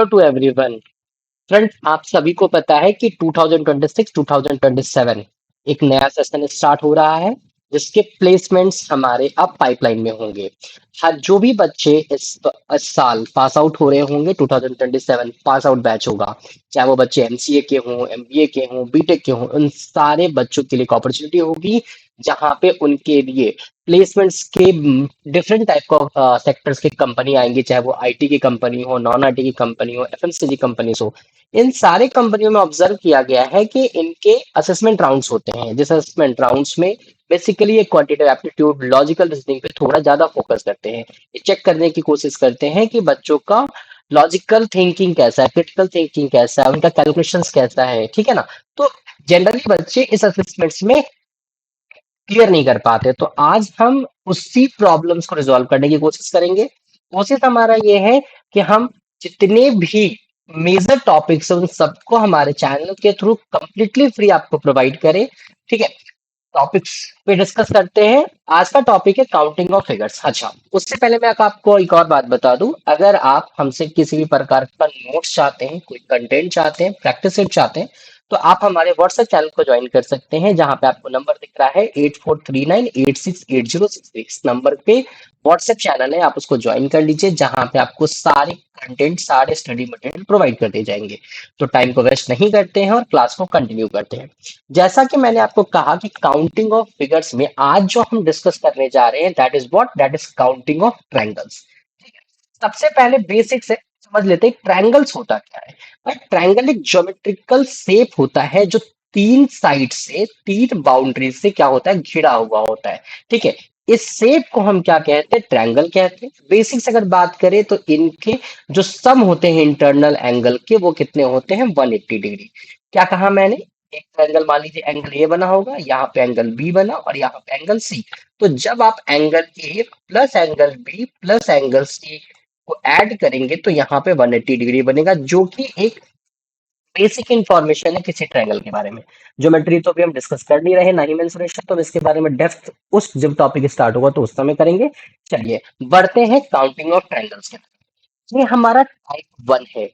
Hello to everyone. Friends, आप सभी को पता है कि 2026-2027 एक नया सेशन स्टार्ट हो रहा है, जिसके प्लेसमेंट्स हमारे अब पाइपलाइन में होंगे। हाँ, जो भी बच्चे इस साल पास आउट हो रहे होंगे, 2027 पास आउट बैच होगा, चाहे वो बच्चे एमसीए के हों, एमबीए के हों, बीटेक के हों, उन सारे बच्चों के लिए एक अपॉर्चुनिटी होगी, जहाँ पे उनके लिए प्लेसमेंट्स के डिफरेंट टाइप ऑफ सेक्टर्स की कंपनी आएंगी, चाहे वो आईटी की कंपनी हो, नॉन आईटी की कंपनी हो, एफएमसीजी कंपनीज हो। इन सारे कंपनियों में ऑब्जर्व किया गया है कि इनके असेसमेंट राउंड्स होते हैं, जिस असेसमेंट राउंड्स में बेसिकली ये क्वांटिटेटिव एप्टीट्यूड, लॉजिकल रीजनिंग पे थोड़ा ज्यादा फोकस करते हैं। ये चेक करने की कोशिश करते हैं कि बच्चों का लॉजिकल थिंकिंग कैसा है, क्रिटिकल थिंकिंग कैसा है, उनका कैलकुलेशंस कैसा है, ठीक है ना। तो जनरली बच्चे इस असेसमेंट्स में क्लियर नहीं कर पाते, तो आज हम उसी प्रॉब्लम्स को रिजॉल्व करने की कोशिश करेंगे। कोशिश हमारा ये है कि हम जितने भी मेजर टॉपिक्स हैं उन सबको हमारे चैनल के थ्रू कंप्लीटली फ्री आपको प्रोवाइड करें, ठीक है। टॉपिक्स पे डिस्कस करते हैं। आज का टॉपिक है काउंटिंग ऑफ फिगर्स। अच्छा, उससे पहले मैं आपको एक और बात बता दूं, अगर आप हमसे किसी भी प्रकार का नोट्स चाहते हैं, कोई कंटेंट चाहते हैं, प्रैक्टिस सेट चाहते हैं, तो आप हमारे व्हाट्सएप चैनल को ज्वाइन कर सकते हैं, जहां पे आपको नंबर दिख रहा है 8439868063। इस नंबर पे व्हाट्सएप चैनल है, आप उसको ज्वाइन कर लीजिए, जहां पे आपको सारे कंटेंट, सारे स्टडी मटेरियल प्रोवाइड कर दिए जाएंगे। तो टाइम को वेस्ट नहीं करते हैं और क्लास को कंटिन्यू करते हैं। जैसा कि मैंने आपको कहा कि काउंटिंग ऑफ फिगर्स में आज जो हम डिस्कस करने जा रहे हैं, that is counting of triangles. सबसे पहले बेसिक से समझ लेते हैं ट्रायंगल्स होता क्या है। भाई, ट्रायंगल एक ज्योमेट्रिकल शेप होता है जो तीन साइड से, तीन बाउंड्री से क्या होता है, घिरा हुआ होता है, ठीक है। इस शेप को हम क्या कहते हैं, ट्रायंगल कहते हैं। बेसिक से अगर बात करें तो इनके जो सम होते हैं इंटरनल एंगल के, वो कितने होते हैं, 180 डिग्री। क्या कहा मैंने, एक ट्रायंगल मान लीजिए एंगल ए बना होगा, यहाँ पे एंगल बी बना और यहाँ पे एंगल सी। तो जब आप angle A plus angle B plus angle C को ऐड करेंगे तो यहाँ पे 180 डिग्री बनेगा, जो कि एक बेसिक इंफॉर्मेशन है किसी ट्रायंगल के बारे में। ज्योमेट्री तो अभी हम डिस्कस कर नहीं रहे, ना ही मेंसुरेशन, तो हम इसके बारे में डेप्थ उस जब टॉपिक स्टार्ट होगा तो उस समय करेंगे। चलिए बढ़ते हैं काउंटिंग ऑफ ट्रायंगल्स के। ये हमारा टाइप 1 है,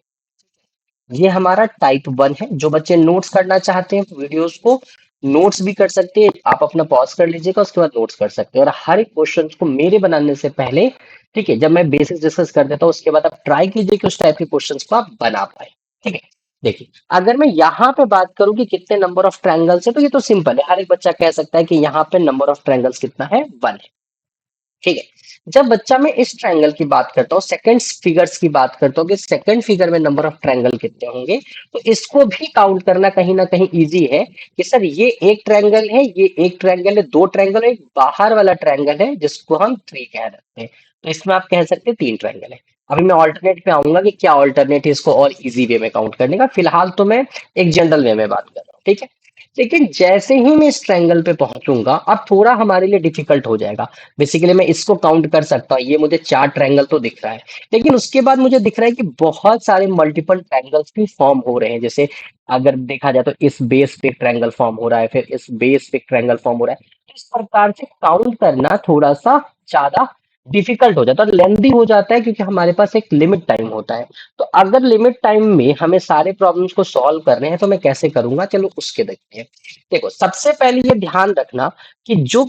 ये हमारा टाइप 1 है। जो बच्चे नोट्स करना चाहते हैं वीडियोस को नोट्स भी कर सकते हैं, आप अपना पॉज कर लीजिएगा, उसके बाद नोट्स कर सकते हैं। और हर एक क्वेश्चन को मेरे बनाने से पहले, ठीक है, जब मैं बेसिक्स डिस्कस कर देता हूँ उसके बाद आप ट्राई कीजिए कि उस टाइप के क्वेश्चंस को आप बना पाए, ठीक है। देखिए, अगर मैं यहाँ पे बात करूं कि कितने नंबर ऑफ ट्रायंगल्स है, तो ये तो सिंपल है, हर एक बच्चा कह सकता है कि यहाँ पे नंबर ऑफ ट्रायंगल्स कितना है, 1 है, ठीक है। जब बच्चा मैं इस ट्रायंगल की बात करता हूँ, सेकंड फिगर्स की बात करता हूँ कि सेकंड फिगर में नंबर ऑफ ट्रायंगल कितने होंगे, तो इसको भी काउंट करना कहीं ना कहीं इजी है कि सर ये एक ट्रायंगल है, ये एक ट्रायंगल है, दो ट्रायंगल है, एक बाहर वाला ट्रायंगल है जिसको हम 3 कह रहे हैं। तो इसमें आप कह सकते हैं 3 ट्रायंगल है। अभी मैं ऑल्टरनेट पे आऊंगा कि क्या ऑल्टरनेट है इसको और इजी वे में काउंट करने का, फिलहाल तो मैं एक जनरल वे में बात कर रहा हूँ, ठीक है। लेकिन जैसे ही मैं इस ट्रायंगल पे पहुंचूंगा, अब थोड़ा हमारे लिए डिफिकल्ट हो जाएगा। बेसिकली मैं इसको काउंट कर सकता हूँ, ये मुझे 4 ट्रायंगल तो दिख रहा है, लेकिन उसके बाद मुझे दिख रहा है कि बहुत सारे मल्टीपल ट्रायंगल्स भी फॉर्म हो रहे हैं। जैसे अगर देखा जाए तो इस बेस पे ट्रायंगल फॉर्म हो रहा है, फिर इस बेस पे ट्रायंगल फॉर्म हो रहा है। इस प्रकार से काउंट करना थोड़ा सा ज्यादा डिफिकल्ट हो जाता है, लेंदी हो जाता है, क्योंकि हमारे पास एक लिमिट टाइम होता है। तो अगर लिमिट टाइम में हमें सारे प्रॉब्लम्स को सॉल्व करने हैं तो मैं कैसे करूंगा, चलो उसके देखते हैं। देखो, सबसे पहले ये ध्यान रखना कि जो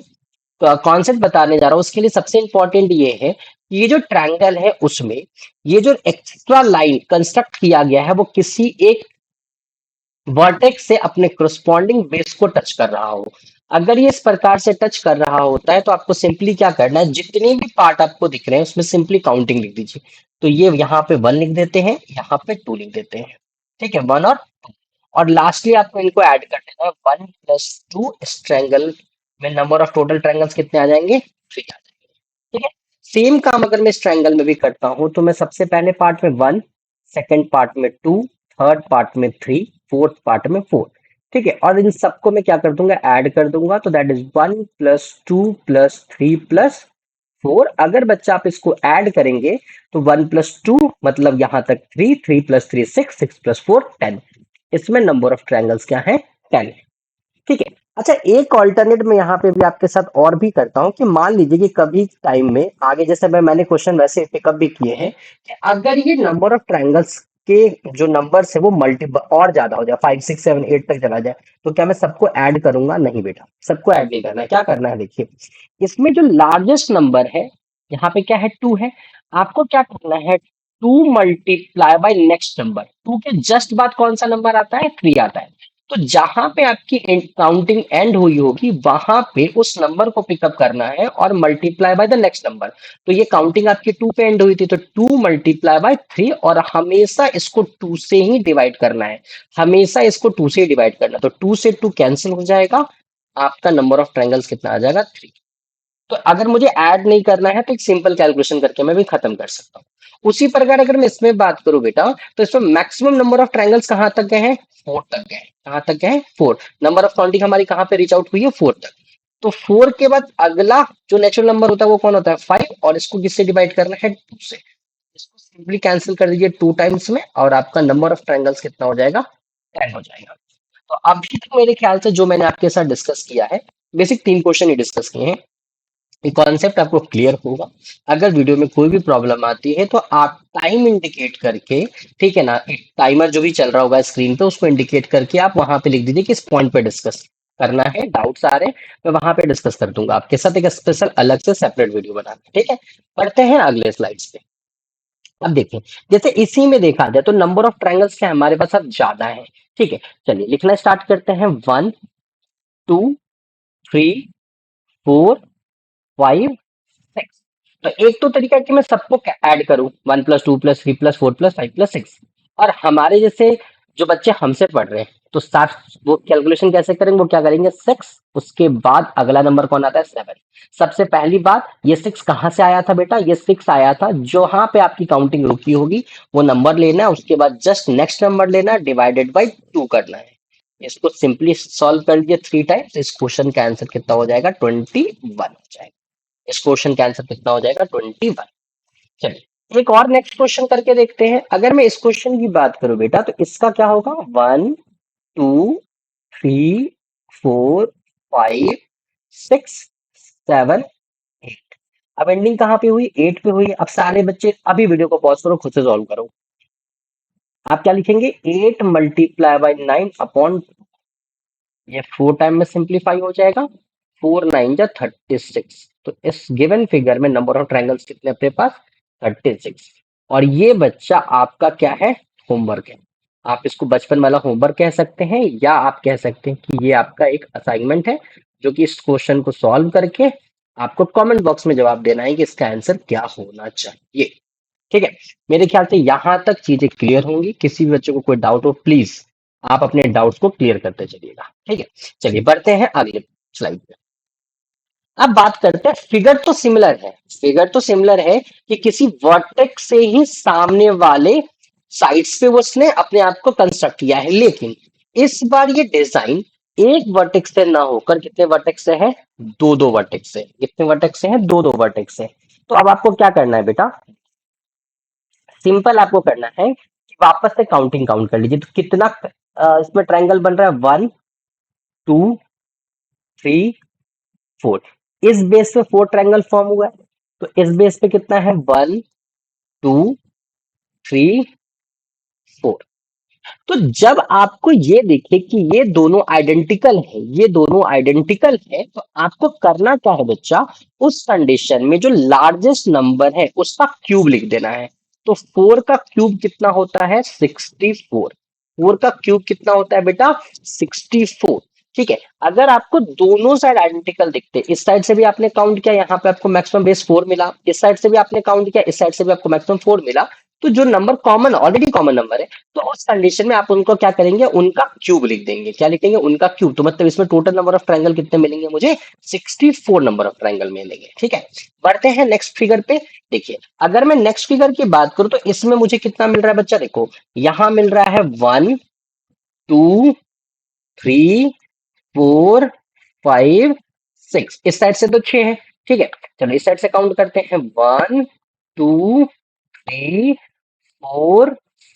कॉन्सेप्ट बताने जा रहा हूं उसके लिए सबसे इंपॉर्टेंट ये है कि ये जो ट्रायंगल है उसमें ये जो एक्स्ट्रा लाइन कंस्ट्रक्ट किया गया है वो किसी एक वर्टेक्स से अपने corresponding बेस को टच कर रहा हो। अगर ये इस प्रकार से टच कर रहा होता है तो आपको सिंपली क्या करना है, जितने भी पार्ट आपको दिख रहे हैं उसमें सिंपली काउंटिंग लिख दीजिए। तो ये यहाँ पे 1 लिख देते हैं, यहाँ पे 2 लिख देते हैं, ठीक है, 1 और लास्टली आपको इनको ऐड कर देना है, 1 + 2। इस ट्रायंगल में नंबर ऑफ टोटल ट्रायंगल्स कितने आ जाएंगे, 3 आ जाएंगे, ठीक है। सेम काम अगर मैं इस ट्रायंगल में भी करता हूं तो मैं सबसे पहले पार्ट में 1, सेकंड पार्ट में 2, थर्ड पार्ट में 3, फोर्थ पार्ट में 4, ठीक है। और इन सबको मैं क्या कर दूंगा, ऐड कर दूंगा, तो दैट इज 1 + 2 + 3 + 4। अगर बच्चा आप इसको ऐड करेंगे तो 1 + 2 मतलब यहां तक 3, 3 + 3 6, 6 + 4 10। इसमें नंबर ऑफ ट्रायंगल्स क्या है, 10, ठीक है। अच्छा, एक ऑल्टरनेट में यहाँ पे भी आपके साथ और भी करता हूँ कि मान लीजिए कि कभी टाइम में आगे, जैसे मैंने क्वेश्चन वैसे पिकअप भी किए हैं कि अगर ये नंबर ऑफ ट्रायंगल्स उसके जो नंबर्स है वो मल्टीपल और ज्यादा हो जाए, 5 6 7 8 तक चला जाए, तो क्या मैं सबको ऐड करूंगा? नहीं बेटा, सबको ऐड नहीं करना है। क्या करना है देखिए, इसमें जो लार्जेस्ट नंबर है, यहाँ पे क्या है, 2 है, आपको क्या करना है, 2 मल्टीप्लाई बाय नेक्स्ट नंबर। 2 के जस्ट बाद कौन सा नंबर आता है? 3 आता है। तो जहां पे आपकी काउंटिंग एंड हुई होगी वहां पे उस नंबर को पिकअप करना है और multiply by the next number. तो ये काउंटिंग आपकी 2 पे एंड हुई थी, तो 2 मल्टीप्लाई बाय 3, और हमेशा इसको 2 से ही डिवाइड करना है, हमेशा इसको 2 से ही डिवाइड करना है। तो 2 से 2 कैंसिल हो जाएगा, आपका नंबर ऑफ ट्रायंगल्स कितना आ जाएगा? 3। तो अगर मुझे ऐड नहीं करना है तो एक सिंपल कैलकुलेशन करके मैं भी खत्म कर सकता हूँ। उसी प्रकार अगर मैं इसमें बात करूं बेटा, तो इसमें मैक्सिमम नंबर ऑफ ट्रायंगल्स कहां तक गए हैं? 4 तक गए हैं। कहां तक गए हैं? 4। नंबर ऑफ काउंटिंग हमारी कहां पे रीच आउट हुई है? 4 तक। तो 4 के बाद अगला जो नेचुरल नंबर होता है वो कौन होता है? 5, और इसको किससे डिवाइड करना है? 2 से। इसको सिंपली कैंसिल कर दीजिए 2 टाइम्स में, और आपका नंबर ऑफ ट्रायंगल्स कितना हो जाएगा? 10 हो जाएगा। तो अभी तक मेरे ख्याल से जो मैंने आपके साथ डिस्कस किया है, बेसिक 3 क्वेश्चन ही डिस्कस किए हैं, ये कॉन्सेप्ट आपको क्लियर होगा। अगर वीडियो में कोई भी प्रॉब्लम आती है तो आप टाइम इंडिकेट करके, ठीक है ना, एक टाइमर जो भी चल रहा होगा स्क्रीन पे उसको इंडिकेट करके आप वहां पे लिख दीजिए किस पॉइंट पे डिस्कस करना है, डाउट्स आ रहे हैं, मैं वहां पे डिस्कस कर दूंगा आपके साथ, एक स्पेशल अलग से सेपरेट वीडियो बना के। ठीक है, पढ़ते हैं अगले स्लाइड्स पे। अब देखें, जैसे इसी में देखा जाए तो नंबर ऑफ ट्रायंगल्स क्या हमारे पास अब ज्यादा है। ठीक है, चलिए लिखना स्टार्ट करते हैं। 1 2 3 4 5 6। तो एक तो तरीका है कि मैं सबको ऐड करूं, 1 + 2 + 3 + 4 + 5 + 6, और हमारे जैसे जो बच्चे हमसे पढ़ रहे हैं तो साथ वो कैलकुलेशन कैसे करेंगे? वो क्या करेंगे? 6, उसके बाद अगला नंबर कौन आता है? 7। सबसे पहली बात, ये 6 कहां से आया था बेटा? ये 6 आया था जहां पे आपकी काउंटिंग रुकी होगी, वो नंबर लेना है, उसके बाद जस्ट नेक्स्ट नंबर लेना है, डिवाइडेड बाई 2 करना है। इसको सिंपली सॉल्व कर दिए 3 टाइम्स, इस क्वेश्चन का आंसर कितना हो जाएगा? 21 हो जाएगा। इस क्वेश्चन का आंसर कितना हो जाएगा? 21। चलिए एक और नेक्स्ट क्वेश्चन करके देखते हैं। अगर मैं इस क्वेश्चन की बात करूं बेटा, तो इसका क्या होगा? 1 2 3 4 5 6 7 8। अब एंडिंग कहां पे हुई? 8 पे हुई। अब सारे बच्चे अभी वीडियो को पॉज करो, खुद से सॉल्व करो। आप क्या लिखेंगे? 8 मल्टीप्लाई बाई 9 अपॉन, ये 4 टाइम में सिंप्लीफाई हो जाएगा, 4 9 जा 36। तो इस गिवन फिगर में नंबर ऑफ ट्रायंगल्स कितने अपने पास? 36। और ये बच्चा आपका क्या है? होमवर्क है। आप इसको बचपन वाला होमवर्क कह सकते हैं, या आप कह सकते हैं कि ये आपका एक असाइनमेंट है, जो कि इस क्वेश्चन को सॉल्व करके आपको कमेंट बॉक्स में जवाब देना है कि इसका आंसर क्या होना चाहिए। ठीक है, मेरे ख्याल से यहां तक चीजें क्लियर होंगी। किसी भी बच्चे को कोई डाउट हो, प्लीज आप अपने डाउट्स को क्लियर करते चलिएगा। ठीक है, चलिए बढ़ते हैं अगले स्लाइड पे। अब बात करते हैं, फिगर तो सिमिलर है, फिगर तो सिमिलर है कि किसी वर्टेक्स से ही सामने वाले साइड्स पे वो उसने अपने आप को कंस्ट्रक्ट किया है, लेकिन इस बार ये डिजाइन एक वर्टेक्स से ना होकर कितने वर्टेक्स से है? दो दो वर्टेक्स से। कितने वर्टेक्स से है? दो दो वर्टेक्स से। तो अब आपको क्या करना है बेटा? सिंपल आपको करना है कि वापस से काउंटिंग काउंट कर लीजिए। तो कितना इसमें ट्रायंगल बन रहा है? 1 2 3 4। इस बेस पे 4 ट्रायंगल फॉर्म हुआ है। तो इस बेस पे कितना है? 1 2 3 4। तो जब आपको ये दिखे कि ये दोनों आइडेंटिकल है, ये दोनों आइडेंटिकल है, तो आपको करना क्या है बच्चा? उस कंडीशन में जो लार्जेस्ट नंबर है उसका क्यूब लिख देना है। तो 4 का क्यूब कितना होता है? 64। 4 का क्यूब कितना होता है बेटा? 64। ठीक है, अगर आपको दोनों साइड आइडेंटिकल दिखते, इस साइड से भी आपने काउंट किया, यहाँ पे आपको मैक्सिमम बेस 4 मिला, इस साइड से भी आपने काउंट किया, इस साइड से भी आपको मैक्सिमम 4 मिला, तो जो number common, already common number है, तो उस कंडीशन में आप उनको क्या करेंगे? उनका क्यूब लिख देंगे। क्या लिखेंगे? उनका क्यूब। तो मतलब इसमें टोटल नंबर ऑफ ट्रायंगल कितने मिलेंगे मुझे? 64 नंबर ऑफ ट्रायंगल मिलेंगे। ठीक है, बढ़ते हैं नेक्स्ट फिगर पे। देखिए, अगर मैं नेक्स्ट फिगर की बात करूं तो इसमें मुझे कितना मिल रहा है बच्चा? देखो, यहां मिल रहा है 1 2 3 4 5 6। इस साइड से तो 6 है। ठीक है, चलो इस साइड से काउंट करते हैं। 1 2 3 4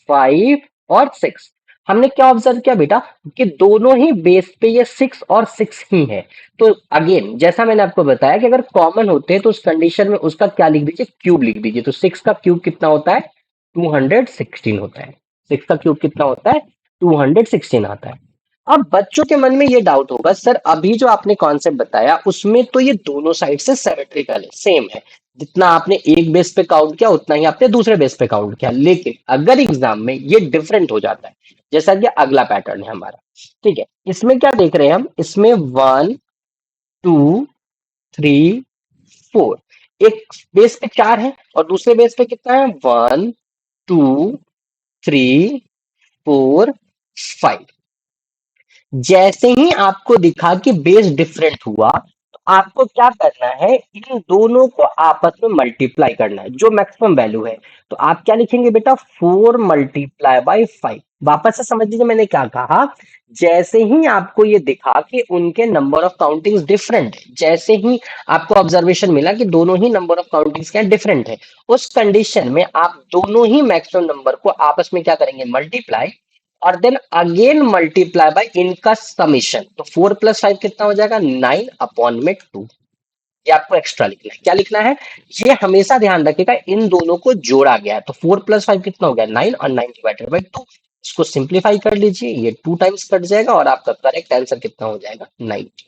5 और 6। हमने क्या ऑब्जर्व किया बेटा? कि दोनों ही बेस पे ये 6 और 6 ही है। तो अगेन जैसा मैंने आपको बताया कि अगर कॉमन होते हैं तो उस कंडीशन में उसका क्या लिख दीजिए? क्यूब लिख दीजिए। तो 6 का क्यूब कितना होता है? 216 होता है। 6 का क्यूब कितना होता है? 216 आता है। अब बच्चों के मन में ये डाउट होगा, सर अभी जो आपने कॉन्सेप्ट बताया उसमें तो ये दोनों साइड से सिमेट्रिकल है, सेम है, जितना आपने एक बेस पे काउंट किया उतना ही आपने दूसरे बेस पे काउंट किया। लेकिन अगर एग्जाम में ये डिफरेंट हो जाता है, जैसा कि अगला पैटर्न है हमारा, ठीक है, इसमें क्या देख रहे हैं हम? इसमें 1 2 3 4, एक बेस पे 4 है और दूसरे बेस पे कितना है? 1 2 3 4 5। जैसे ही आपको दिखा कि बेस डिफरेंट हुआ, तो आपको क्या करना है? इन दोनों को आपस में मल्टीप्लाई करना है, जो मैक्सिमम वैल्यू है। तो आप क्या लिखेंगे बेटा? 4 × 5। वापस से समझ लीजिए मैंने क्या कहा। जैसे ही आपको ये दिखा कि उनके नंबर ऑफ काउंटिंग्स डिफरेंट है, जैसे ही आपको ऑब्जर्वेशन मिला कि दोनों ही नंबर ऑफ काउंटिंग्स क्या डिफरेंट है, उस कंडीशन में आप दोनों ही मैक्सिमम नंबर को आपस में क्या करेंगे? मल्टीप्लाई, और देन अगेन मल्टीप्लाई बाय इनका समीशन। तो 4 + 5 कितना हो जाएगा? 9/2। ये आपको एक्स्ट्रा लिखना है। क्या लिखना है? ये हमेशा ध्यान रखिएगा, इन दोनों को जोड़ा गया है। तो 4 + 5 कितना हो गया? 9, और 9/2। इसको सिंप्लीफाई कर लीजिए, ये 2 टाइम्स कट जाएगा और आपका करेक्ट आंसर कितना हो जाएगा? 90।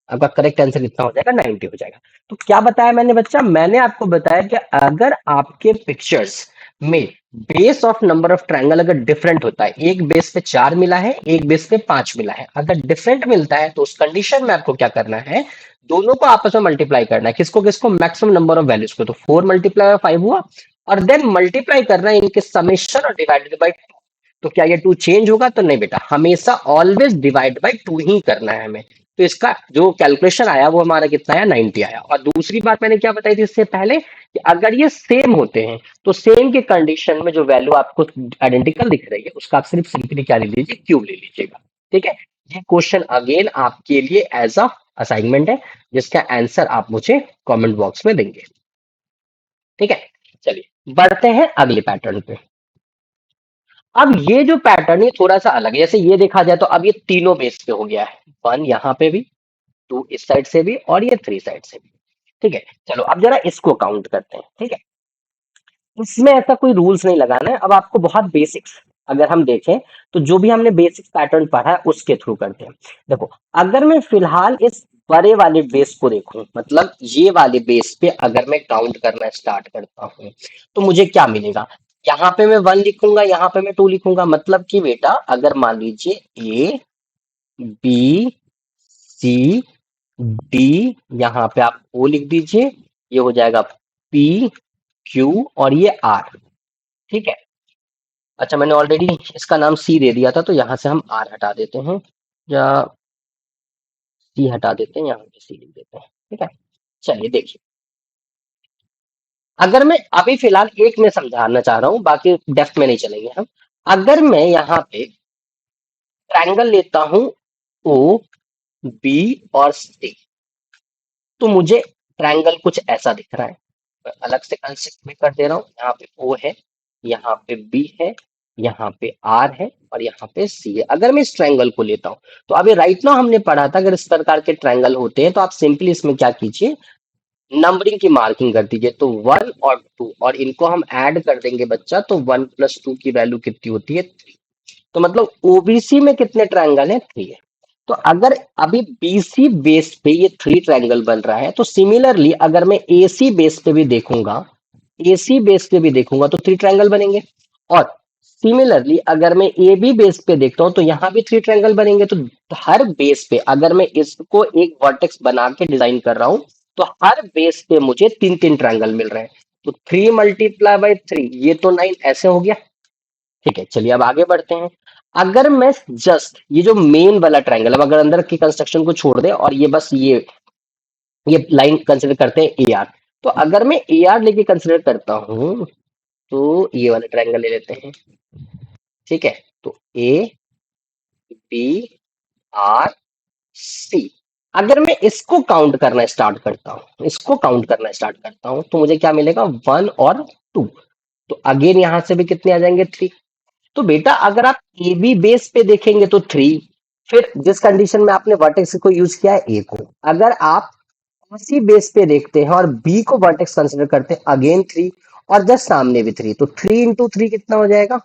आपका करेक्ट आंसर कितना हो जाएगा? 90 हो जाएगा। तो क्या बताया मैंने बच्चा? मैंने आपको बताया कि अगर आपके पिक्चर्स में base of number of triangle अगर डिफरेंट होता है, एक बेस पे 4 मिला है, एक बेस पे 5 मिला है, अगर डिफरेंट मिलता है तो उस कंडीशन में आपको क्या करना है? दोनों को आपस में मल्टीप्लाई करना है। किसको किसको? मैक्सिमम नंबर ऑफ वैल्यूज को। तो 4 × 5 हुआ, और देन मल्टीप्लाई करना है इनके समेशन और डिवाइडेड बाई। तो क्या ये 2 चेंज होगा? तो नहीं बेटा, हमेशा ऑलवेज डिवाइड बाय 2 ही करना है हमें। तो इसका जो कैलकुलेशन आया वो हमारा कितना आया? 90 आया। और दूसरी बात मैंने क्या बताई थी इससे पहले, कि अगर ये सेम होते हैं तो सेम के कंडीशन में जो वैल्यू आपको आइडेंटिकल दिख रही है उसका आप सिर्फ सिंपली क्या ले लीजिए? क्यूब ले लीजिएगा। ठीक है, ये क्वेश्चन अगेन आपके लिए एज अ असाइनमेंट है, जिसका आंसर आप मुझे कमेंट बॉक्स में देंगे। ठीक है, चलिए बढ़ते हैं अगले पैटर्न पे। अब ये जो पैटर्न है थोड़ा सा अलग है। जैसे ये देखा जाए तो अब ये तीनों बेस पे हो गया है, 1 यहाँ पे भी, 2 इस साइड से भी, और ये 3 साइड से भी। ठीक है, चलो अब जरा इसको काउंट करते हैं। ठीक है, इसमें ऐसा कोई रूल्स नहीं लगाना है। अब आपको बहुत बेसिक्स अगर हम देखें, तो जो भी हमने बेसिक्स पैटर्न पढ़ा है उसके थ्रू करते हैं। देखो, अगर मैं फिलहाल इस बड़े वाले बेस को देखूं, मतलब ये वाले बेस पे अगर मैं काउंट करना स्टार्ट करता हूं, तो मुझे क्या मिलेगा? यहाँ पे मैं 1 लिखूंगा, यहाँ पे मैं 2 लिखूंगा। मतलब कि बेटा अगर मान लीजिए ए बी सी डी, यहाँ पे आप ओ लिख दीजिए, ये हो जाएगा पी क्यू और ये आर। ठीक है, अच्छा मैंने ऑलरेडी इसका नाम सी दे दिया था, तो यहाँ से हम आर हटा देते हैं, या सी हटा देते हैं, यहाँ पे सी लिख देते हैं। ठीक है, चलिए देखिए, अगर मैं अभी फिलहाल एक में समझाना चाह रहा हूँ, बाकी डेप्थ में नहीं चलेंगे हम। अगर मैं यहाँ पे ट्रायंगल लेता हूँ ओ बी और सी, तो मुझे ट्रायंगल कुछ ऐसा दिख रहा है। मैं अलग से कंस्ट्रक्ट में कर दे रहा हूँ। यहाँ पे ओ है, यहाँ पे बी है, यहाँ पे आर है, और यहाँ पे सी है। अगर मैं इस ट्रायंगल को लेता हूँ, तो अभी राइट नाउ हमने पढ़ा था अगर इस प्रकार के ट्रायंगल होते हैं तो आप सिंपली इसमें क्या कीजिए? नंबरिंग की मार्किंग कर दीजिए। तो 1 और 2, और इनको हम ऐड कर देंगे बच्चा, तो 1 + 2 की वैल्यू कितनी होती है? 3। तो मतलब ओबीसी में कितने ट्रायंगल है? 3 है। तो अगर अभी बीसी बेस पे ये 3 ट्रायंगल बन रहा है, तो सिमिलरली अगर मैं एसी बेस पे भी देखूंगा, एसी बेस पे भी देखूंगा तो 3 ट्रायंगल बनेंगे। और सिमिलरली अगर मैं ए बी बेस पे देखता हूं तो यहाँ भी 3 ट्रायंगल बनेंगे। तो हर बेस पे अगर मैं इसको एक वर्टेक्स बना के डिजाइन कर रहा हूं, तो हर बेस पे मुझे 3 3 ट्रायंगल मिल रहे हैं। तो 3 × 3 ये तो 9 ऐसे हो गया। ठीक है, चलिए अब आगे बढ़ते हैं। अगर मैं जस्ट ये जो मेन वाला ट्रायंगल, अब अगर अंदर की कंस्ट्रक्शन को छोड़ दे और ये बस ये लाइन कंसिडर करते हैं ए आर, तो अगर मैं ए आर लेके कंसिडर करता हूं, तो ये वाला ट्रायंगल ले लेते हैं। ठीक है, तो ए बी आर सी, अगर मैं इसको काउंट करना स्टार्ट करता हूं, इसको काउंट करना स्टार्ट करता हूं, तो मुझे क्या मिलेगा? 1 और 2। तो अगेन यहां से भी कितने आ जाएंगे? 3। तो बेटा अगर आप ए बी बेस पे देखेंगे तो 3, फिर जिस कंडीशन में आपने वर्टेक्स को यूज किया है ए को, अगर आप उसी बेस पे देखते हैं और बी को वर्टेक्स कंसिडर करते हैं, अगेन 3, और जस्ट सामने भी 3, तो 3 × 3 कितना हो जाएगा?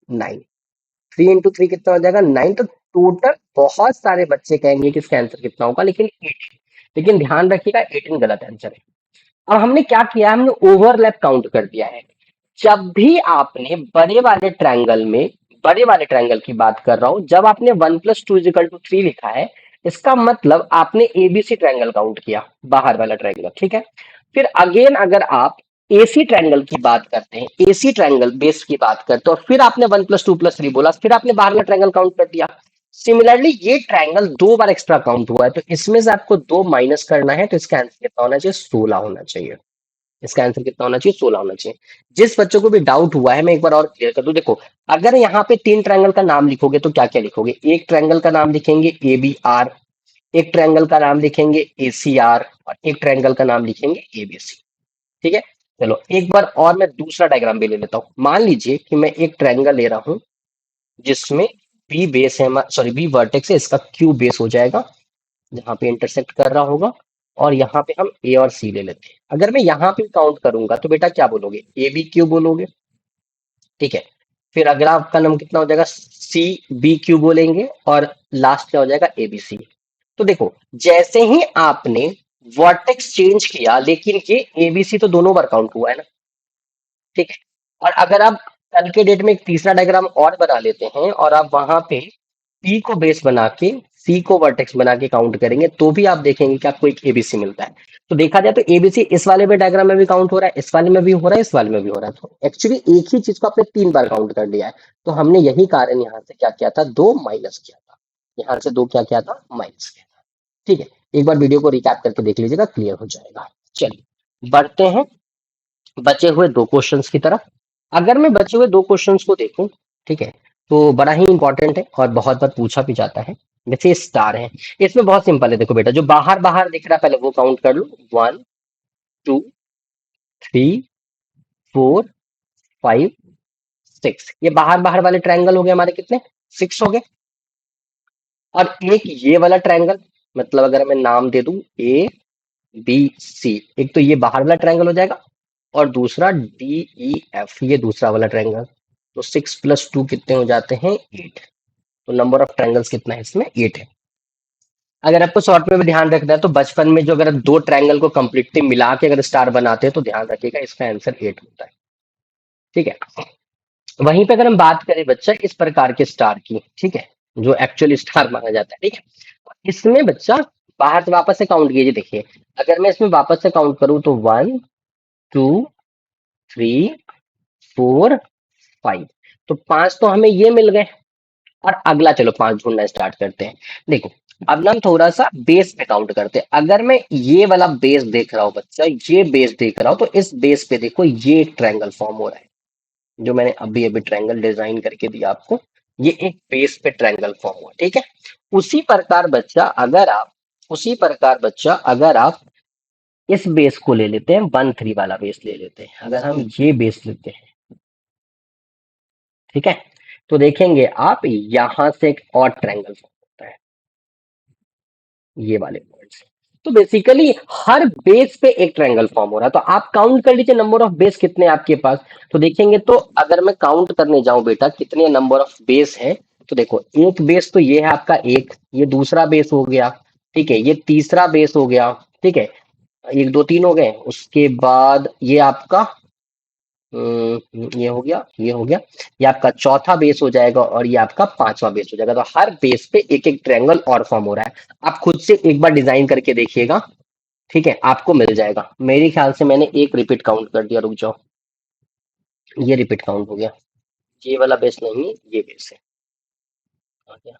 9। 3 into 3 कितना हो जाएगा? 9। तो टोटल बहुत सारे बच्चे कहेंगे कि इसका आंसर कितना होगा, लेकिन 18। लेकिन ध्यान रखिएगा 18 गलत आंसर है। अब हमने क्या किया, हमने ओवरलैप काउंट कर दिया है। जब भी आपने बड़े वाले ट्रायंगल की बात कर रहा हूं, जब आपने 1+2 = 3 लिखा है, इसका मतलब आपने एबीसी ट्रायंगल काउंट किया, बाहर वाला ट्रायंगल, ठीक है। फिर अगेन अगर आप एसी ट्रायंगल की बात करते हैं, एसी ट्रायंगल बेस की बात करते हैं, और फिर आपने 1+2+3 बोला, फिर आपने बाहर वाला ट्रायंगल काउंट कर दिया। सिमिलरली ये ट्रायंगल 2 बार एक्स्ट्रा काउंट हुआ है, तो इसमें से आपको 2 माइनस करना है, तो इसका आंसर कितना होना चाहिए? 16 होना चाहिए। इसका आंसर कितना होना चाहिए? 16 होना चाहिए। जिस बच्चों को भी डाउट हुआ है, मैं एक बार और क्लियर कर दूं। देखो, अगर यहाँ पे 3 ट्रायंगल का नाम लिखोगे तो क्या क्या लिखोगे? एक ट्रायंगल का नाम लिखेंगे ए बी आर, एक ट्रायंगल का नाम लिखेंगे ए सी आर, और एक ट्रायंगल का नाम लिखेंगे ए बी सी। ठीक है। चलो एक बार और मैं दूसरा डायग्राम भी ले लेता हूं। मान लीजिए कि मैं एक ट्रायंगल ले रहा हूं जिसमें बी बेस है, सॉरी बी वर्टेक्स है, इसका क्यू बेस हो जाएगा जहां पे इंटरसेक्ट कर रहा होगा, और यहाँ पे हम ए और सी ले लेते हैं। अगर मैं यहाँ पे काउंट करूंगा तो बेटा क्या बोलोगे? ए बी क्यू बोलोगे, ठीक है। फिर अगला आपका नाम कितना हो जाएगा? सी बी क्यू बोलेंगे, और लास्ट क्या हो जाएगा? A B C. तो देखो, जैसे ही आपने वर्टेक्स चेंज किया, लेकिन ये एबीसी तो दोनों बार काउंट हुआ है ना, ठीक है। और अगर आप कल के डेट में एक तीसरा डायग्राम और बना लेते हैं, और आप वहां पे पी को बेस बना के सी को वर्टेक्स बना के काउंट करेंगे, तो भी आप देखेंगे कि आपको एक एबीसी मिलता है। तो देखा जाए तो एबीसी इस वाले में डायग्राम में भी काउंट हो रहा है, इस वाले में भी हो रहा है, इस वाले में भी हो रहा है। तो एक्चुअली एक ही चीज को आपने 3 बार काउंट कर लिया है। तो हमने यही कारण यहाँ से क्या किया था? 2 माइनस किया था। यहाँ से 2 क्या किया था? माइनस किया था। ठीक है। एक बार वीडियो को रिकैप करके देख लीजिएगा, क्लियर हो जाएगा। चलिए बढ़ते हैं बचे हुए 2 क्वेश्चंस की तरफ। अगर मैं बचे हुए 2 क्वेश्चंस को देखूं, ठीक है, तो बड़ा ही इंपॉर्टेंट है और बहुत बार पूछा भी जाता है। जैसे स्टार है, इसमें बहुत सिंपल है। देखो बेटा, जो बाहर बाहर दिख रहा है पहले वो काउंट कर लो। 1, 2, 3, 4, 5, 6। ये बाहर बाहर वाले ट्रायंगल हो गए हमारे, कितने? 6 हो गए। और एक ये वाला ट्रायंगल, मतलब अगर मैं नाम दे दूं ए बी सी, एक तो ये बाहर वाला ट्रायंगल हो जाएगा, और दूसरा डी ई एफ, ये दूसरा वाला ट्रायंगल। तो 6+2 कितने हो जाते हैं? 8। तो नंबर ऑफ ट्रायंगल्स कितना है इसमें? 8 है। अगर आपको शॉर्ट में भी ध्यान रखना है तो बचपन में जो अगर 2 ट्रायंगल को कंप्लीटली मिला के अगर स्टार बनाते हैं तो ध्यान रखिएगा इसका आंसर 8 होता है। ठीक है। वहीं पे अगर हम बात करें बच्चा इस प्रकार के स्टार की, ठीक है, जो एक्चुअली स्टार माना जाता है, ठीक है, इसमें बच्चा बाहर से वापस से काउंट कीजिए। देखिए, अगर मैं इसमें वापस से काउंट करूं तो 1, 2, 3, 4, 5। तो 5 तो हमें ये मिल गए। और अगला चलो 5 ढूंढना स्टार्ट करते हैं। देखो, अब ना हम थोड़ा सा बेस पे काउंट करते हैं। अगर मैं ये वाला बेस देख रहा हूँ बच्चा, ये बेस देख रहा हूँ, तो इस बेस पे देखो ये एक ट्रायंगल फॉर्म हो रहा है, जो मैंने अभी अभी ट्रायंगल डिजाइन करके दिया आपको। ये एक बेस पे ट्रायंगल फॉर्म हुआ, ठीक है। उसी प्रकार बच्चा अगर आप इस बेस को ले लेते हैं, 1, 3 वाला बेस ले लेते हैं, अगर हम ये बेस लेते हैं, ठीक है, तो देखेंगे आप यहां से एक और ट्रायंगल फॉर्म होता है, ये वाले पॉइंट से। तो बेसिकली हर बेस पे एक ट्रायंगल फॉर्म हो रहा है। तो आप काउंट कर लीजिए नंबर ऑफ बेस कितने हैं आपके पास। तो देखेंगे, तो अगर मैं काउंट करने जाऊं बेटा कितने नंबर ऑफ बेस है, तो देखो एक बेस तो ये है आपका एक, ये दूसरा बेस हो गया, ठीक है, ये तीसरा बेस हो गया, ठीक है, 1, 2, 3 हो गए। उसके बाद ये आपका ये हो गया, ये हो गया, ये आपका चौथा बेस हो जाएगा, और ये आपका पांचवा बेस हो जाएगा। तो हर बेस पे एक एक ट्रायंगल और फॉर्म हो रहा है। आप खुद से एक बार डिजाइन करके देखिएगा, ठीक है, आपको मिल जाएगा। मेरे ख्याल से मैंने एक रिपीट काउंट कर दिया, रुक जाओ, ये रिपीट काउंट हो गया। ये वाला बेस नहीं है, ये बेस है, आ गया।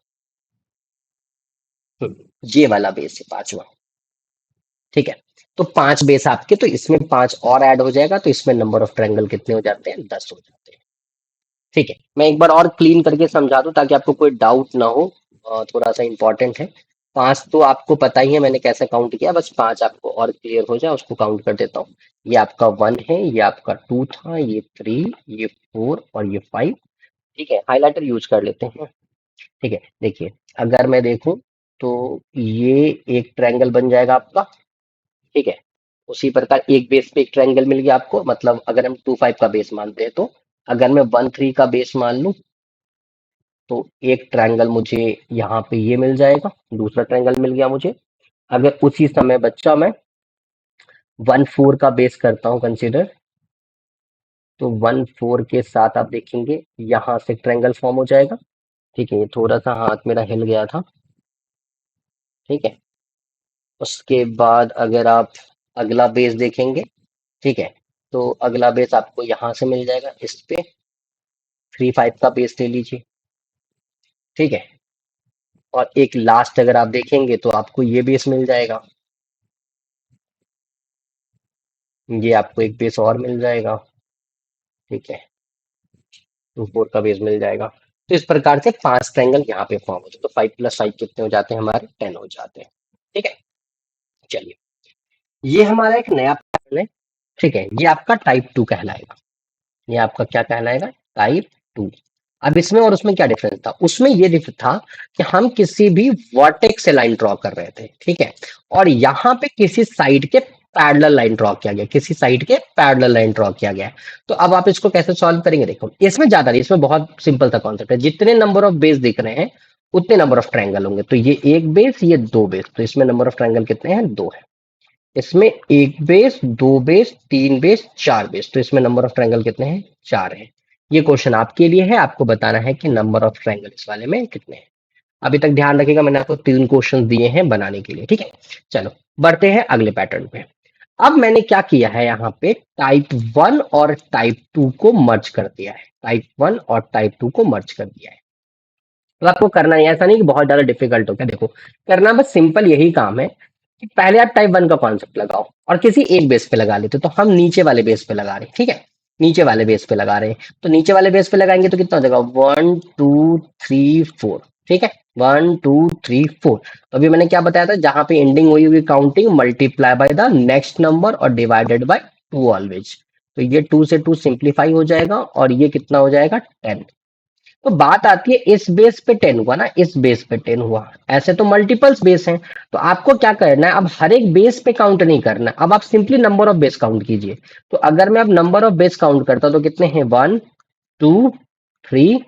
ये वाला बेस है पांचवा, ठीक है। तो 5 बेस आपके, तो इसमें 5 और ऐड हो जाएगा, तो इसमें नंबर ऑफ ट्रायंगल कितने हो जाते हैं? 10 हो जाते हैं। ठीक है, मैं एक बार और क्लीन करके समझा दूं ताकि आपको कोई डाउट ना हो। थोड़ा सा इंपॉर्टेंट है। 5 तो आपको पता ही है मैंने कैसे काउंट किया, बस 5 आपको और क्लियर हो जाए उसको काउंट कर देता हूँ। ये आपका 1 है, ये आपका 2 था, ये 3, ये 4 और ये 5। ठीक है, हाइलाइटर यूज कर लेते हैं। ठीक है, देखिए, अगर मैं देखूं तो ये एक ट्रायंगल बन जाएगा आपका, ठीक है। उसी प्रकार एक बेस पे एक ट्रायंगल मिल गया आपको, मतलब अगर हम 2, 5 का बेस मानते हैं, तो अगर मैं 1, 3 का बेस मान लूं, तो एक ट्रायंगल मुझे यहाँ पे ये मिल जाएगा, दूसरा ट्रायंगल मिल गया मुझे। अगर उसी समय बच्चा मैं 1/4 का बेस करता हूँ कंसिडर, तो 1/4 के साथ आप देखेंगे यहाँ से ट्रायंगल फॉर्म हो जाएगा। ठीक है, ये थोड़ा सा हाथ मेरा हिल गया था। ठीक है, उसके बाद अगर आप अगला बेस देखेंगे, ठीक है, तो अगला बेस आपको यहाँ से मिल जाएगा, इस पे 3/5 का बेस ले लीजिए। ठीक है, और एक लास्ट अगर आप देखेंगे तो आपको ये बेस मिल जाएगा, ये आपको एक बेस और मिल जाएगा। ठीक है, 2/4 का बेस मिल जाएगा। तो इस प्रकार से 5 ट्रायंगल यहाँ पे फॉर्म होते हैं। तो 5+5 कितने हो जाते हैं हमारे? 10 हो जाते हैं। ठीक है, चलिए, ये हमारा एक नया पैटर्न है। ठीक है, ये आपका टाइप 2 कहलाएगा। ये आपका क्या कहलाएगा? टाइप 2। अब इसमें और उसमें क्या डिफरेंस था? उसमें ये डिफरेंस था कि हम किसी भी वर्टेक्स से लाइन ड्रॉ कर रहे थे। ठीक है, और यहाँ पे किसी साइड के पैरेलल लाइन ड्रॉ किया गया, किसी साइड के पैरेलल लाइन ड्रॉ किया गया। तो अब आप इसको कैसे सॉल्व करेंगे? देखो, इसमें ज्यादा नहीं, इसमें बहुत सिंपल सा कॉन्सेप्ट है। जितने नंबर ऑफ बेस दिख रहे हैं उतने नंबर ऑफ ट्रायंगल होंगे। तो ये एक बेस, ये 2 बेस, तो इसमें नंबर ऑफ ट्रायंगल कितने हैं? 2 है। इसमें एक बेस, 2 बेस, 3 बेस, 4 बेस, तो इसमें नंबर ऑफ ट्रायंगल कितने हैं? 4 है। ये क्वेश्चन आपके लिए है, आपको बताना है कि नंबर ऑफ ट्रायंगल इस वाले में कितने हैं। अभी तक ध्यान रखिएगा, मैंने आपको 3 क्वेश्चन दिए हैं बनाने के लिए। ठीक है, चलो बढ़ते हैं अगले पैटर्न पे। अब मैंने क्या किया है, यहाँ पे टाइप 1 और टाइप 2 को मर्ज कर दिया है। टाइप 1 और टाइप 2 को मर्ज कर दिया है। तो आपको करना है, ऐसा नहीं कि बहुत ज्यादा डिफिकल्ट हो। क्या, देखो, करना बस सिंपल यही काम है कि पहले आप टाइप 1 का कॉन्सेप्ट लगाओ और किसी एक बेस पे लगा लेते। तो हम नीचे वाले बेस पे लगा रहे हैं। ठीक है, नीचे वाले बेस पे लगा रहे हैं, तो नीचे वाले बेस पे लगाएंगे तो कितना हो जाएगा? 1 2 3 4। ठीक है, 1 2 3 4। तो अभी मैंने क्या बताया था? जहां पे एंडिंग हुई हुई counting multiply by the next number और डिवाइडेड बाय 2 ऑलवेज। तो ये 2 से 2 सिंप्लीफाई हो जाएगा और ये कितना हो जाएगा? 10। तो बात आती है, इस बेस पे 10 हुआ ना, इस बेस पे 10 हुआ। ऐसे तो मल्टीपल्स बेस हैं, तो आपको क्या करना है? अब हर एक बेस पे काउंट नहीं करना, अब आप simply number of base count कीजिए। तो अगर मैं अब नंबर ऑफ बेस काउंट करता तो कितने हैं? 1 2 3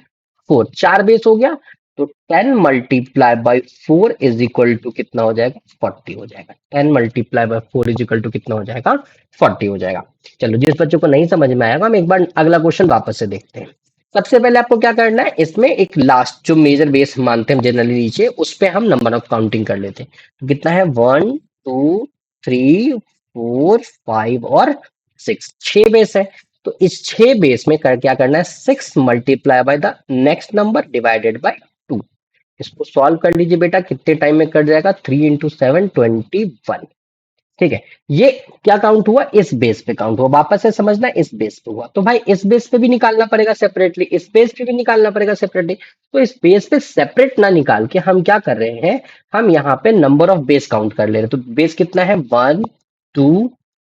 4, 4 बेस हो गया। तो 10 multiply by 4 is equal to कितना हो जाएगा? 40 हो जाएगा। 10 multiply by 4 is equal to कितना हो जाएगा? 40 हो जाएगा। चलो, जिस बच्चों को नहीं समझ में आएगा, हम एक बार अगला क्वेश्चन वापस से देखते हैं। सबसे पहले आपको क्या करना है? इसमें एक लास्ट जो मेजर बेस मानते हैं हम जनरली नीचे, उस पे हम नंबर ऑफ काउंटिंग कर लेते हैं। तो कितना है? 1 2 3 4 5 और 6, 6 बेस है। तो इस 6 बेस में क्या करना है? 6 multiply by the next number divided by 2। इसको सॉल्व कर लीजिए बेटा, कितने टाइम में कट जाएगा? 3 इंटू 7 21। ठीक है, ये क्या काउंट हुआ? इस बेस पे काउंट हुआ। वापस से समझना, इस बेस पे हुआ। तो भाई इस बेस पे भी निकालना पड़ेगा सेपरेटली, इस बेस पे भी निकालना पड़ेगा सेपरेटली। तो इस बेस पे सेपरेट ना निकाल के हम क्या कर रहे हैं? हम यहाँ पे नंबर ऑफ बेस काउंट कर ले रहे हैं। तो बेस कितना है? 1 2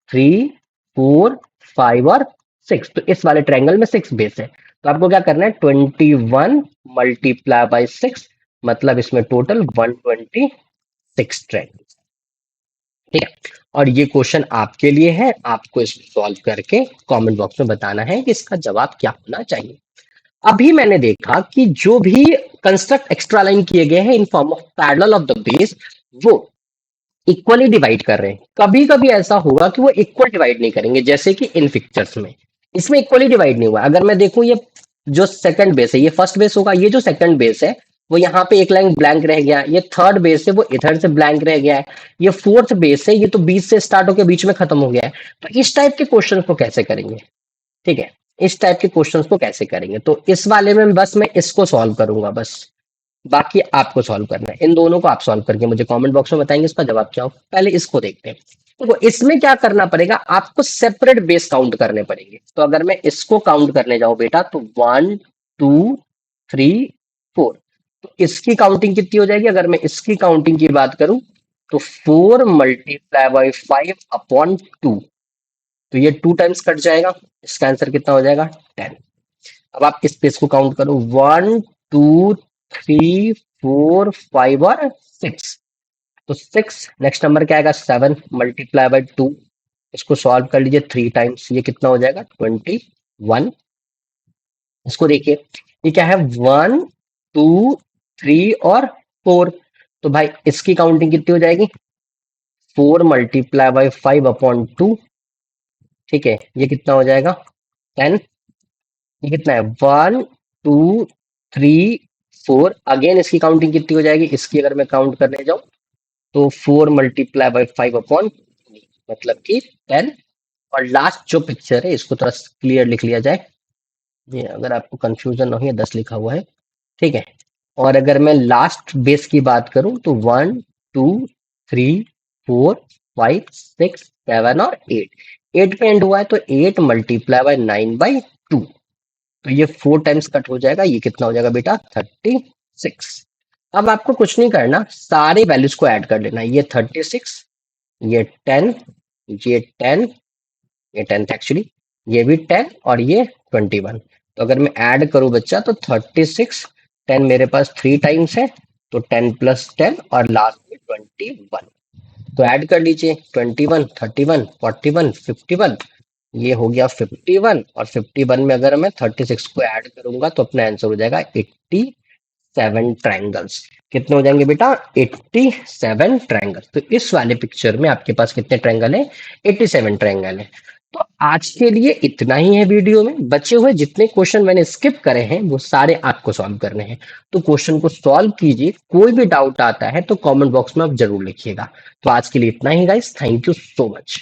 3 4 5 और 6। तो इस वाले ट्रायंगल में 6 बेस है। तो आपको क्या करना है? 21 मल्टीप्लाई बाई 6, मतलब इसमें टोटल 126 ट्रायंगल। ठीक है, और ये क्वेश्चन आपके लिए है, आपको इसको सॉल्व करके कमेंट बॉक्स में बताना है कि इसका जवाब क्या होना चाहिए। अभी मैंने देखा कि जो भी कंस्ट्रक्ट एक्स्ट्रा लाइन किए गए हैं in form of parallel of the base, वो इक्वली डिवाइड कर रहे हैं। कभी कभी ऐसा होगा कि वो इक्वल डिवाइड नहीं करेंगे, जैसे कि इन पिक्चर्स में इसमें इक्वली डिवाइड नहीं हुआ। अगर मैं देखूं, ये जो सेकंड बेस है ये फर्स्ट बेस होगा, ये जो सेकंड बेस है वो यहाँ पे एक लाइन ब्लैंक रह गया, ये थर्ड बेस है वो इधर से ब्लैंक रह गया है, ये फोर्थ बेस है ये तो बीच से स्टार्ट होकर बीच में खत्म हो गया है। तो इस टाइप के क्वेश्चन को कैसे करेंगे? ठीक है, इस टाइप के क्वेश्चंस को कैसे करेंगे? तो इस वाले में बस मैं इसको सॉल्व करूंगा, बस बाकी आपको सॉल्व करना है। इन दोनों को आप सॉल्व करके मुझे कमेंट बॉक्स में बताएंगे इसका जवाब क्या हो। पहले इसको देखते हैं। देखो, इसमें क्या करना पड़ेगा? आपको सेपरेट बेस काउंट करने पड़ेंगे। तो अगर मैं इसको काउंट करने जाऊं बेटा, तो 1 2 3 4। तो इसकी काउंटिंग कितनी हो जाएगी? अगर मैं इसकी काउंटिंग की बात करूं तो 4 मल्टीप्लाई बाई 5 अपॉन 2। तो ये 2 टाइम्स कट जाएगा, इसका आंसर कितना हो जाएगा? 10। अब आप इस पेज को काउंट करो, 1 2 3 4 5 और 6। तो 6, नेक्स्ट नंबर क्या आएगा? 7 मल्टीप्लाई बाय 2। इसको सॉल्व कर लीजिए 3 टाइम्स, ये कितना हो जाएगा? 21। इसको देखिए, ये क्या है? 1 2, 3 और 4। तो भाई इसकी काउंटिंग कितनी हो जाएगी? 4 मल्टीप्लाई बाई 5/2। ठीक है, ये कितना हो जाएगा? 10। ये कितना है? 1, 2, 3, 4। अगेन इसकी काउंटिंग कितनी हो जाएगी? इसकी अगर मैं काउंट करने जाऊं तो 4 मल्टीप्लाई बाई 5/, मतलब कि 10। और लास्ट जो पिक्चर है इसको थोड़ा क्लियर लिख लिया जाए, ये अगर आपको कंफ्यूजन नहीं है, 10 लिखा हुआ है। ठीक है, और अगर मैं लास्ट बेस की बात करूं तो 1, 2, 3, 4, 5, 6, 7 और 8। 8 पे एंड हुआ है तो 8 मल्टीप्लाई बाई 9/2। तो ये 4 टाइम्स कट हो जाएगा, ये कितना हो जाएगा बेटा? 36। अब आपको कुछ नहीं करना, सारे वैल्यूज को ऐड कर लेना। ये 36, ये 10, ये 10, ये 10 एक्चुअली, ये भी 10 और ये 21। तो अगर मैं ऐड करूं बच्चा तो 36, 10 मेरे पास 3 टाइम्स है, तो 10 प्लस 10 और लास्ट में 21। तो ऐड कर लीजिए, 21, 31, 41, 51। ये हो गया 51, और 51 में अगर मैं 36 को ऐड करूंगा तो अपना आंसर हो जाएगा 87 ट्रायंगल्स। कितने हो जाएंगे बेटा? 87 ट्रायंगल। तो इस वाले पिक्चर में आपके पास कितने ट्रायंगल है? 87 ट्रायंगल है। तो आज के लिए इतना ही है वीडियो में। बचे हुए जितने क्वेश्चन मैंने स्किप करे हैं वो सारे आपको सॉल्व करने हैं। तो क्वेश्चन को सॉल्व कीजिए, कोई भी डाउट आता है तो कमेंट बॉक्स में आप जरूर लिखिएगा। तो आज के लिए इतना ही guys, thank you so much.